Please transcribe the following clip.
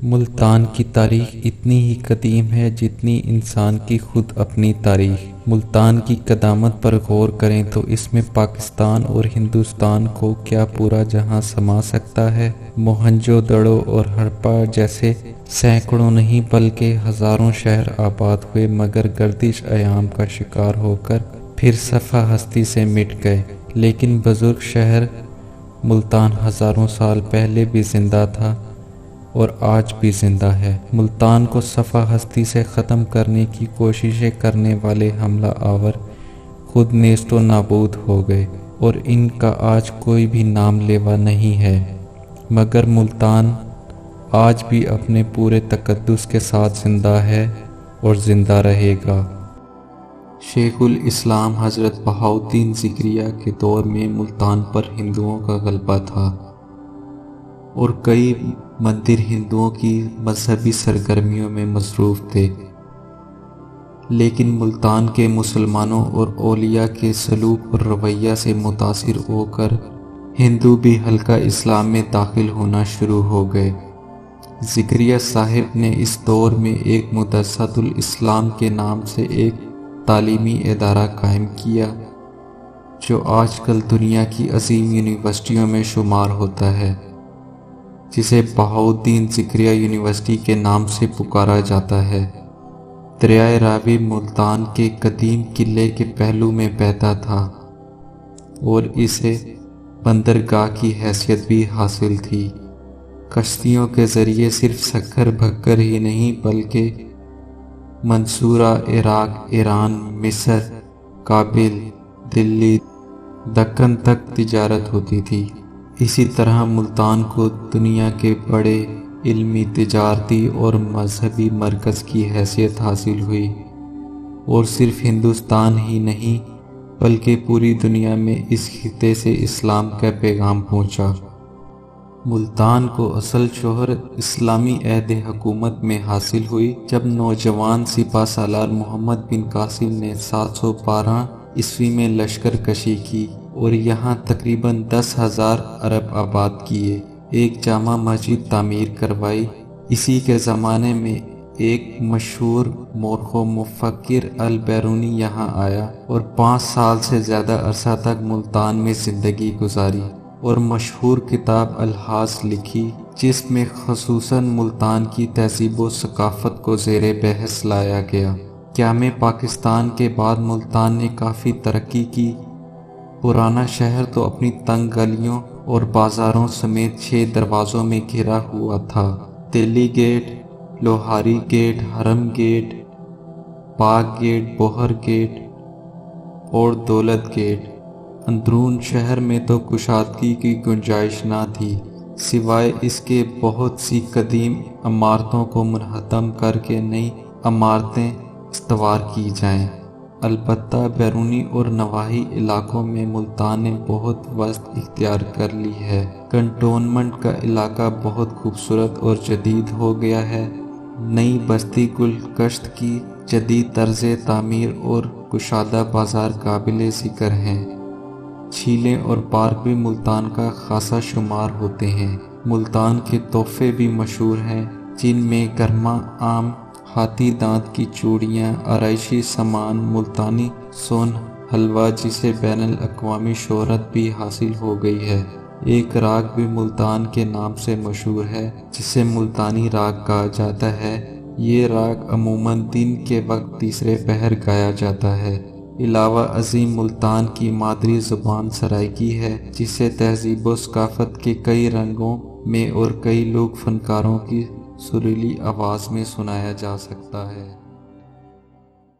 ملتان کی تاریخ اتنی ہی قدیم ہے جتنی انسان کی خود اپنی تاریخ۔ ملتان کی قدامت پر غور کریں تو اس میں پاکستان اور ہندوستان کو کیا پورا جہاں سما سکتا ہے۔ موہنجو دڑو اور ہڑپا جیسے سینکڑوں نہیں بلکہ ہزاروں شہر آباد ہوئے مگر گردش ایام کا شکار ہو کر پھر صفحہ ہستی سے مٹ گئے، لیکن بزرگ شہر ملتان ہزاروں سال پہلے بھی زندہ تھا اور آج بھی زندہ ہے۔ ملتان کو صفحہ ہستی سے ختم کرنے کی کوششیں کرنے والے حملہ آور خود نیست و نابود ہو گئے اور ان کا آج کوئی بھی نام لیوا نہیں ہے، مگر ملتان آج بھی اپنے پورے تقدس کے ساتھ زندہ ہے اور زندہ رہے گا۔ شیخ الاسلام حضرت بہاؤالدین ذکریہ کے دور میں ملتان پر ہندوؤں کا غلبہ تھا اور کئی مندر ہندوؤں کی مذہبی سرگرمیوں میں مصروف تھے، لیکن ملتان کے مسلمانوں اور اولیاء کے سلوک اور رویہ سے متاثر ہو کر ہندو بھی حلقہ اسلام میں داخل ہونا شروع ہو گئے۔ ذکریہ صاحب نے اس دور میں ایک مدرسۃ الاسلام کے نام سے ایک تعلیمی ادارہ قائم کیا جو آج کل دنیا کی عظیم یونیورسٹیوں میں شمار ہوتا ہے، جسے بہاؤالدین ذکریہ یونیورسٹی کے نام سے پکارا جاتا ہے۔ دریائے راوی ملتان کے قدیم قلعے کے پہلو میں بہتا تھا اور اسے بندرگاہ کی حیثیت بھی حاصل تھی۔ کشتیوں کے ذریعے صرف سکر بھکر ہی نہیں بلکہ منصورہ، عراق، ایران، مصر، کابل، دلی، دکن تک تجارت ہوتی تھی۔ اسی طرح ملتان کو دنیا کے بڑے علمی، تجارتی اور مذہبی مرکز کی حیثیت حاصل ہوئی اور صرف ہندوستان ہی نہیں بلکہ پوری دنیا میں اس خطے سے اسلام کا پیغام پہنچا۔ ملتان کو اصل شہرت اسلامی عہد حکومت میں حاصل ہوئی جب نوجوان سپہ سالار محمد بن قاسم نے 712 عیسوی میں لشکر کشی کی اور یہاں تقریباً 10,000 عرب آباد کیے، ایک جامع مسجد تعمیر کروائی۔ اسی کے زمانے میں ایک مشہور مورخ و مفکر البیرونی یہاں آیا اور 5 سال سے زیادہ عرصہ تک ملتان میں زندگی گزاری اور مشہور کتاب الحاظ لکھی، جس میں خصوصاً ملتان کی تہذیب و ثقافت کو زیر بحث لایا گیا۔ قیام پاکستان کے بعد ملتان نے کافی ترقی کی۔ پرانا شہر تو اپنی تنگ گلیوں اور بازاروں سمیت 6 دروازوں میں گھرا ہوا تھا: دلی گیٹ، لوہاری گیٹ، حرم گیٹ، باغ گیٹ، بوہر گیٹ اور دولت گیٹ۔ اندرون شہر میں تو کشادگی کی گنجائش نہ تھی، سوائے اس کے بہت سی قدیم عمارتوں کو منہدم کر کے نئی عمارتیں استوار کی جائیں۔ البتہ بیرونی اور نواحی علاقوں میں ملتان نے بہت وسعت اختیار کر لی ہے۔ کنٹونمنٹ کا علاقہ بہت خوبصورت اور جدید ہو گیا ہے۔ نئی بستی گل کشت کی جدید طرز تعمیر اور کشادہ بازار قابل ذکر ہیں۔ جھیلیں اور پارک بھی ملتان کا خاصا شمار ہوتے ہیں۔ ملتان کے تحفے بھی مشہور ہیں، جن میں گرما آم، ہاتھی دانت کی چوڑیاں، آرائشی سامان، ملتانی سون حلوہ جسے بین الاقوامی شہرت بھی حاصل ہو گئی ہے۔ ایک راگ بھی ملتان کے نام سے مشہور ہے جسے ملتانی راگ کہا جاتا ہے۔ یہ راگ عموماً دن کے وقت تیسرے پہر گایا جاتا ہے۔ علاوہ ازیں ملتان کی مادری زبان سرائیکی ہے، جسے تہذیب و ثقافت کے کئی رنگوں میں اور کئی لوک فنکاروں کی سریلی آواز میں سنایا جا سکتا ہے۔